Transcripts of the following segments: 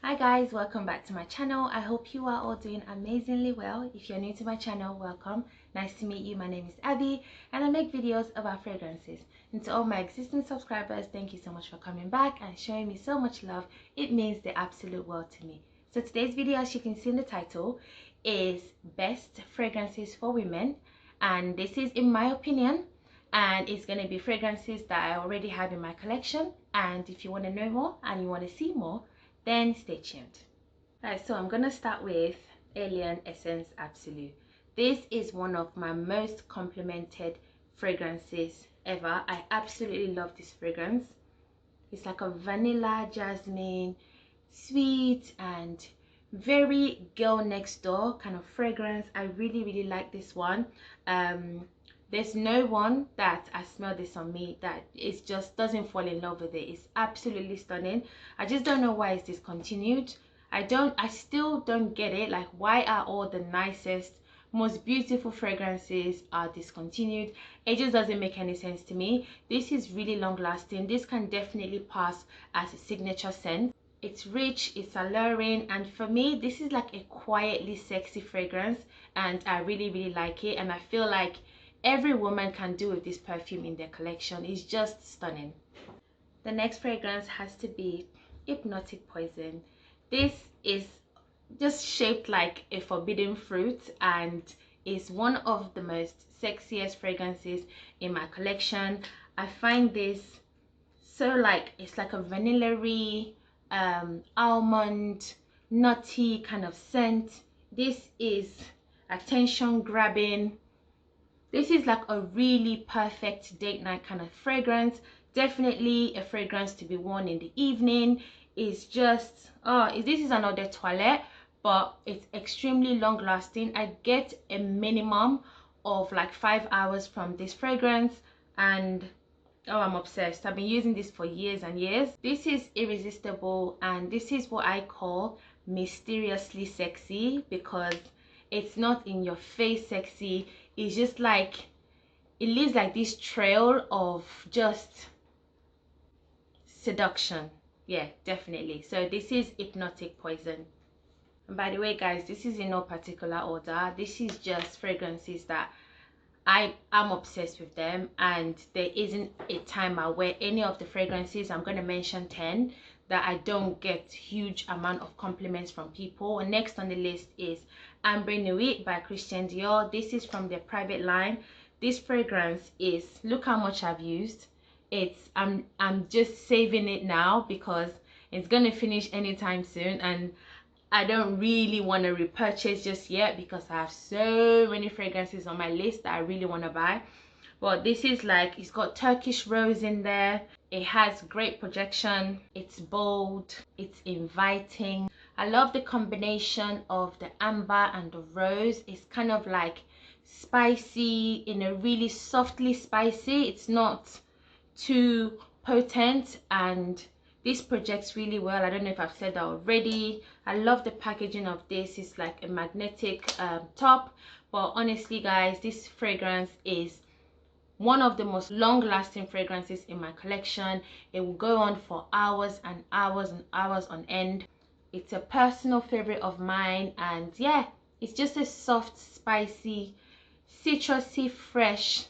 Hi guys, welcome back to my channel. I hope you are all doing amazingly well. If you're new to my channel, welcome. Nice to meet you. My name is Abby and I make videos about fragrances. And to all my existing subscribers, thank you so much for coming back and showing me so much love. It means the absolute world to me. So today's video, as you can see in the title, is Best Fragrances for Women, and this is in my opinion, and it's going to be fragrances that I already have in my collection. And if you want to know more and you want to see more, then stay tuned. Alright, so I'm gonna start with Alien Essence Absolue. This is one of my most complimented fragrances ever. I absolutely love this fragrance. It's like a vanilla, jasmine, sweet and very girl next door kind of fragrance. I really like this one. There's no one that I smell this on me that it just doesn't fall in love with it. It's absolutely stunning. I just don't know why it's discontinued. I still don't get it. Like, why are all the nicest, most beautiful fragrances are discontinued? It just doesn't make any sense to me. This is really long lasting. This can definitely pass as a signature scent. It's rich, it's alluring, and for me this is like a quietly sexy fragrance, and I really like it. And I feel like every woman can do with this perfume in their collection. It's just stunning. The next fragrance has to be Hypnotic Poison. This is just shaped like a forbidden fruit and is one of the most sexiest fragrances in my collection. I find this so like, it's like a vanilla-y, almond, nutty kind of scent. This is attention grabbing. This is like a really perfect date night kind of fragrance. Definitely a fragrance to be worn in the evening. It's just, this is an eau de toilette, but it's extremely long lasting. I get a minimum of like 5 hours from this fragrance, and oh, I'm obsessed. I've been using this for years and years. This is irresistible, and this is what I call mysteriously sexy, because it's not in your face sexy. It's just like, it leaves like this trail of just seduction. Yeah, definitely. So this is Hypnotic Poison. And by the way guys, this is in no particular order. This is just fragrances that I am obsessed with them, and there isn't a time I wear any of the fragrances. I'm going to mention 10 that I don't get huge amount of compliments from people. And next on the list is Ambre Nuit by Christian Dior. This is from their private line. This fragrance is, look how much I've used. It's I'm just saving it now because it's going to finish anytime soon, and I don't really want to repurchase just yet because I have so many fragrances on my list that I really want to buy. But this is like, it's got Turkish rose in there. It has great projection. It's bold. It's inviting. I love the combination of the amber and the rose. It's kind of like spicy in a really softly spicy. It's not too potent, and this projects really well. I don't know if I've said that already. I love the packaging of this. It's like a magnetic top, but honestly guys, this fragrance is one of the most long-lasting fragrances in my collection. It will go on for hours and hours and hours on end. It's a personal favorite of mine, and yeah, it's just a soft, spicy, citrusy, fresh,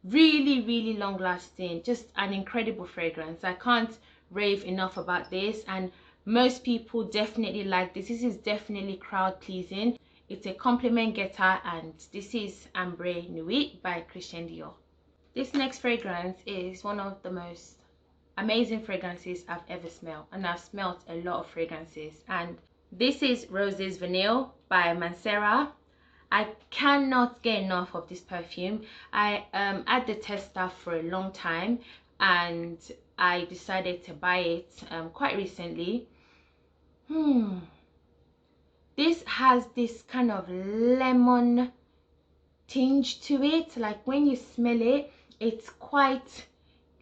really long lasting, just an incredible fragrance. I can't rave enough about this, and most people definitely like this. This is definitely crowd pleasing. It's a compliment getter, and this is Ambre Nuit by Christian Dior. This next fragrance is one of the most amazing fragrances I've ever smelled, and I've smelled a lot of fragrances, and this is Roses Vanille by Mancera. I cannot get enough of this perfume. I had the tester for a long time, and I decided to buy it quite recently. This has this kind of lemon tinge to it. Like, when you smell it, it's quite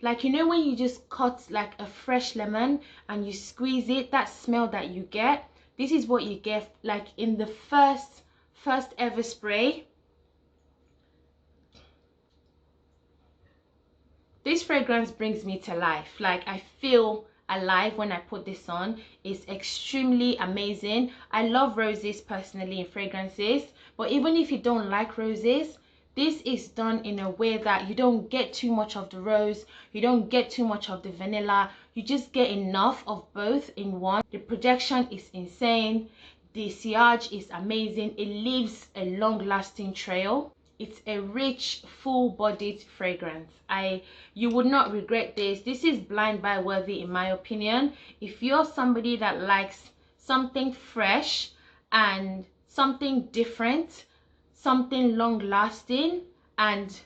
like, you know, when you just cut like a fresh lemon and you squeeze it, that smell that you get, this is what you get like in the first ever spray. This fragrance brings me to life. Like, I feel alive when I put this on. It's extremely amazing. I love roses personally in fragrances, but even if you don't like roses, this is done in a way that you don't get too much of the rose, you don't get too much of the vanilla, you just get enough of both in one. The projection is insane, the sillage is amazing, it leaves a long-lasting trail. It's a rich, full-bodied fragrance. You would not regret this. This is blind buy worthy in my opinion. If you're somebody that likes something fresh and something different, something long lasting, and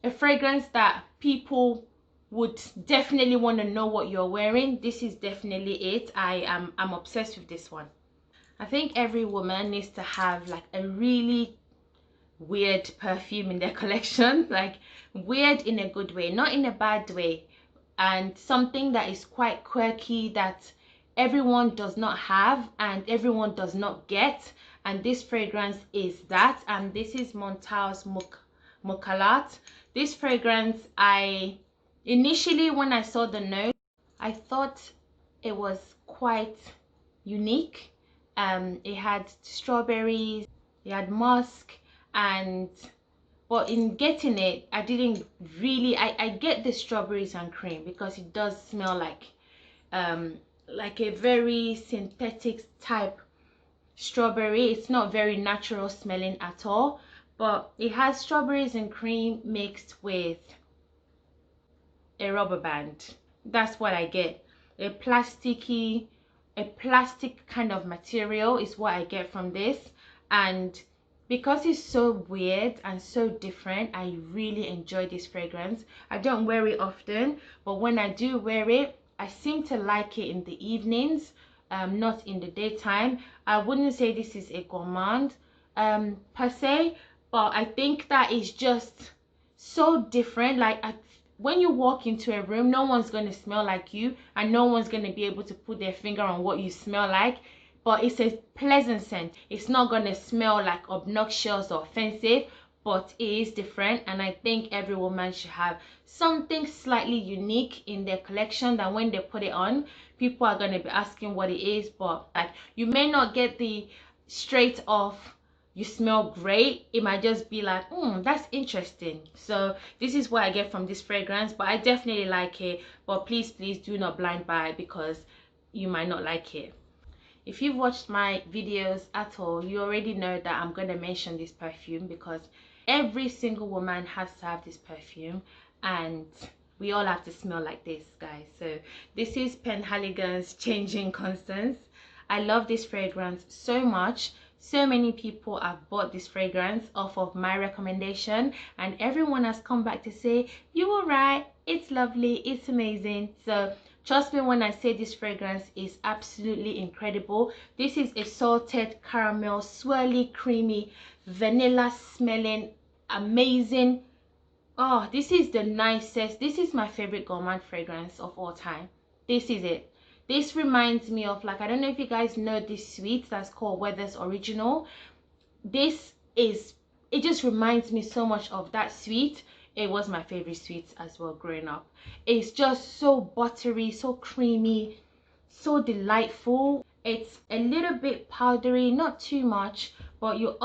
a fragrance that people would definitely want to know what you're wearing, this is definitely it. I'm obsessed with this one. I think every woman needs to have like a really weird perfume in their collection, like weird in a good way, not in a bad way, and something that is quite quirky that everyone does not have and everyone does not get. And this fragrance is that, and this is Montale's Mukhallat. This fragrance, I initially, when I saw the note, I thought it was quite unique. It had strawberries, it had musk, and but in getting it, I didn't really, I get the strawberries and cream because it does smell like a very synthetic type strawberry. It's not very natural smelling at all, but it has strawberries and cream mixed with a rubber band. That's what I get. A plastic kind of material is what I get from this. And because it's so weird and so different, I really enjoy this fragrance. I don't wear it often, but when I do wear it, I seem to like it in the evenings, not in the daytime. I wouldn't say this is a gourmand per se, but I think that is just so different. Like when you walk into a room, no one's going to smell like you, and no one's going to be able to put their finger on what you smell like, but it's a pleasant scent. It's not going to smell like obnoxious or offensive, but it is different. And I think every woman should have something slightly unique in their collection that when they put it on, people are going to be asking what it is. But like, you may not get the straight off you smell great. It might just be like, that's interesting. So this is what I get from this fragrance, but I definitely like it. But please do not blind buy, because you might not like it. If you've watched my videos at all, you already know that I'm going to mention this perfume because every single woman has to have this perfume, and we all have to smell like this, guys. So this is Penhaligon's Changing Constance. I love this fragrance so much. So many people have bought this fragrance off of my recommendation, and everyone has come back to say, you were right, it's lovely, it's amazing. So trust me when I say this fragrance is absolutely incredible. This is a salted caramel, swirly, creamy, vanilla smelling, amazing. Oh, this is the nicest. This is my favorite gourmand fragrance of all time. This is it. This reminds me of, like, I don't know if you guys know this sweet that's called Weather's Original. It just reminds me so much of that sweet. It was my favorite sweet as well growing up. It's just so buttery, so creamy, so delightful. It's a little bit powdery, not too much, but you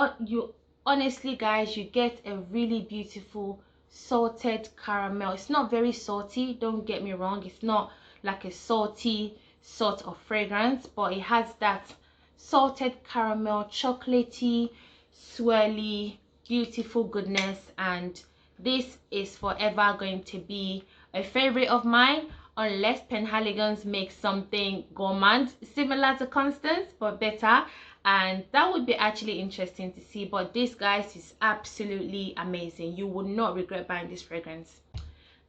honestly, guys, you get a really beautiful salted caramel. It's not very salty, don't get me wrong. It's not like a salty sort of fragrance, but it has that salted caramel, chocolatey, swirly, beautiful goodness. And this is forever going to be a favorite of mine, unless Penhaligon's makes something gourmand similar to Constance but better, and that would be actually interesting to see. But this, guys, is absolutely amazing. You would not regret buying this fragrance.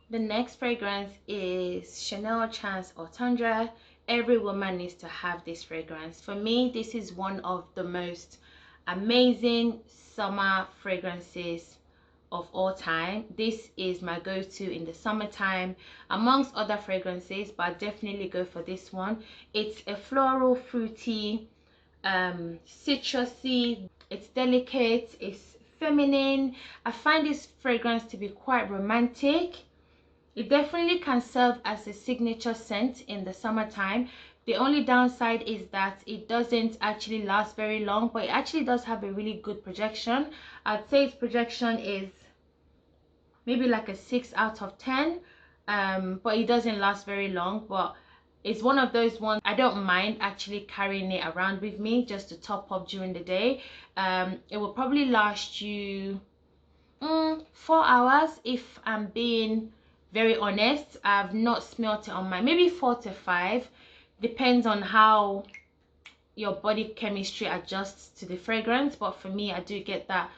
The next fragrance is Chanel Chance or Tendre. Every woman needs to have this fragrance. For me, this is one of the most amazing summer fragrances of all time. This is my go-to in the summertime amongst other fragrances, but I definitely go for this one. It's a floral, fruity, citrusy. It's delicate, it's feminine. I find this fragrance to be quite romantic. It definitely can serve as a signature scent in the summertime. The only downside is that it doesn't actually last very long, but it actually does have a really good projection. I'd say its projection is maybe like a 6 out of 10, but it doesn't last very long. But it's one of those ones I don't mind actually carrying it around with me just to top up during the day. It will probably last you 4 hours if I'm being very honest. I've not smelt it on my, maybe 4 to 5, depends on how your body chemistry adjusts to the fragrance, but for me I do get that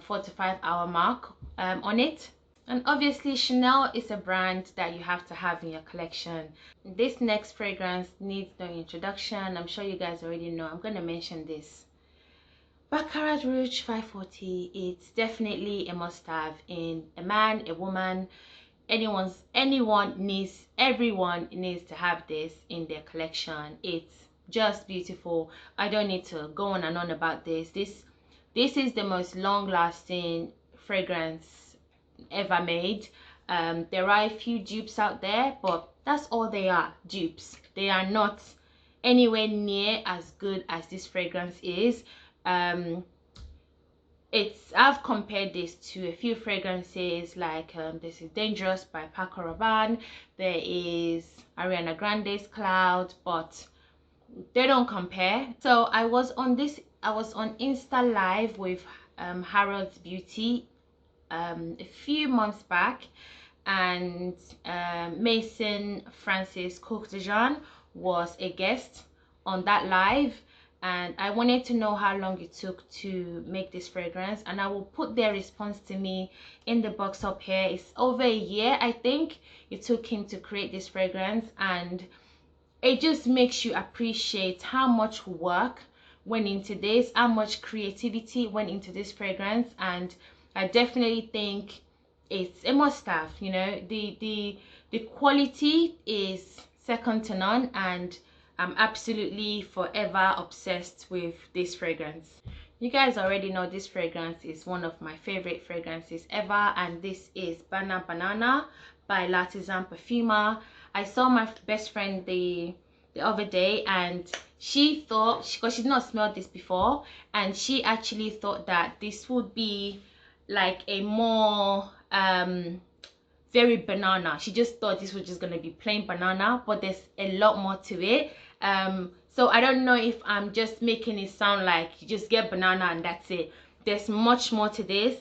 4 to 5 hour mark on it. And obviously Chanel is a brand that you have to have in your collection. This next fragrance needs no introduction. I'm sure you guys already know. I'm going to mention this. Baccarat Rouge 540. It's definitely a must-have in a man, a woman, everyone needs to have this in their collection. It's just beautiful. I don't need to go on and on about this. This is the most long-lasting fragrance ever made. There are a few dupes out there, but that's all they are, dupes. They are not anywhere near as good as this fragrance is. I've compared this to a few fragrances, like this is Dangerous by Paco Rabanne, there is Ariana Grande's Cloud, but they don't compare. So I was on Insta Live with Harrods Beauty a few months back, and Mason Francis Cook de Jean was a guest on that live, and I wanted to know how long it took to make this fragrance, and I will put their response to me in the box up here. It's over a year, I think, it took him to create this fragrance, and it just makes you appreciate how much work went into this, how much creativity went into this fragrance. And I definitely think it's a must-have. You know, the quality is second to none, and I'm absolutely forever obsessed with this fragrance. You guys already know this fragrance is one of my favorite fragrances ever, and this is Bana Banana by L'artisan Perfumer. I saw my best friend the other day, and she thought, because she's not smelled this before, and she actually thought that this would be like a more very banana. She just thought this was just gonna be plain banana, but there's a lot more to it. So I don't know if I'm just making it sound like you just get banana and that's it. There's much more to this.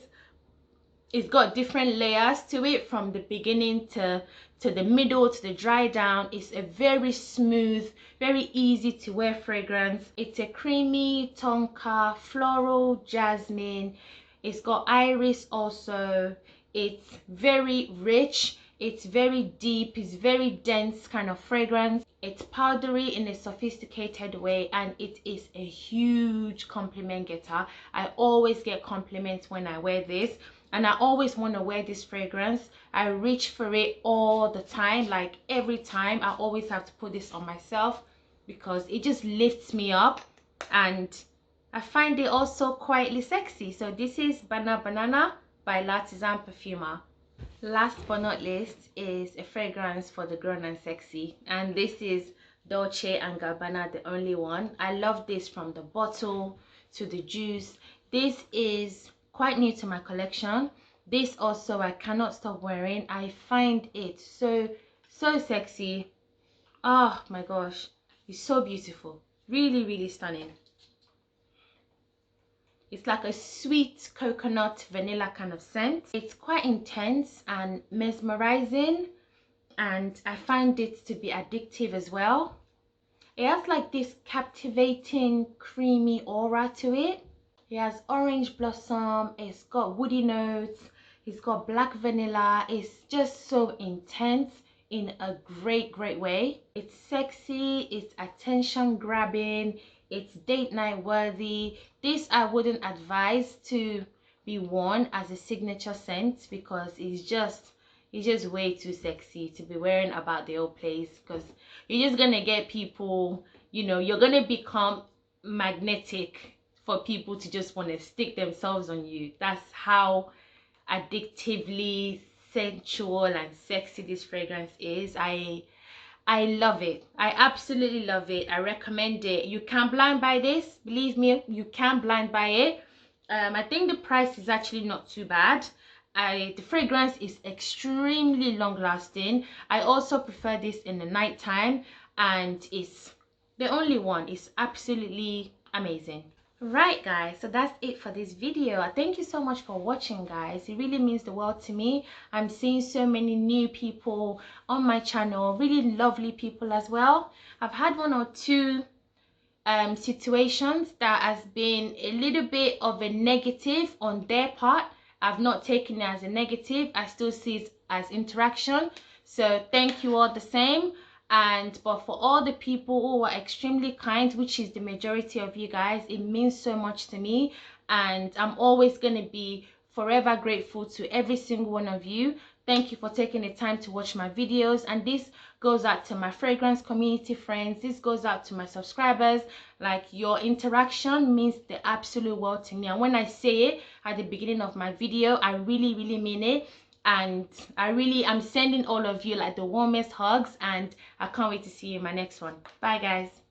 It's got different layers to it, from the beginning to the middle to the dry down. It's a very smooth, very easy to wear fragrance. It's a creamy tonka, floral, jasmine. It's got iris also. It's very rich, it's very deep, it's very dense kind of fragrance. It's powdery in a sophisticated way, and it is a huge compliment getter. I always get compliments when I wear this, and I always want to wear this fragrance. I reach for it all the time, like every time I always have to put this on myself because it just lifts me up, and I find it also quietly sexy. So this is Bana Banana by L'Artisan Perfumer. Last but not least is a fragrance for the grown and sexy, and this is Dolce & Gabbana, the only one. I love this from the bottle to the juice. This is quite new to my collection. This also I cannot stop wearing. I find it so sexy. Oh my gosh, it's so beautiful, really stunning. It's like a sweet coconut vanilla kind of scent. It's quite intense and mesmerizing, and I find it to be addictive as well. It has like this captivating creamy aura to it. It has orange blossom, it's got woody notes, it's got black vanilla. It's just so intense in a great way. It's sexy, it's attention grabbing, it's date night worthy. This I wouldn't advise to be worn as a signature scent because it's just way too sexy to be wearing about the whole place, because you're just gonna get people, you know, you're gonna become magnetic for people to just want to stick themselves on you. That's how addictively sensual and sexy this fragrance is. I love it. I absolutely love it. I recommend it. You can't blind buy this. Believe me, you can't blind buy it. I think the price is actually not too bad. The fragrance is extremely long lasting. I also prefer this in the night time, and it's the only one. It's absolutely amazing. Right guys, so that's it for this video. Thank you so much for watching, guys. It really means the world to me. I'm seeing so many new people on my channel, really lovely people as well. I've had one or two situations that has been a little bit of a negative on their part. I've not taken it as a negative. I still see it as interaction. So thank you all the same. But for all the people who are extremely kind, which is the majority of you guys, it means so much to me, and I'm always going to be forever grateful to every single one of you. Thank you for taking the time to watch my videos, and this goes out to my fragrance community friends. This goes out to my subscribers. Like, your interaction means the absolute world to me, and when I say it at the beginning of my video, I really mean it. And I'm sending all of you like the warmest hugs, and I can't wait to see you in my next one. Bye guys.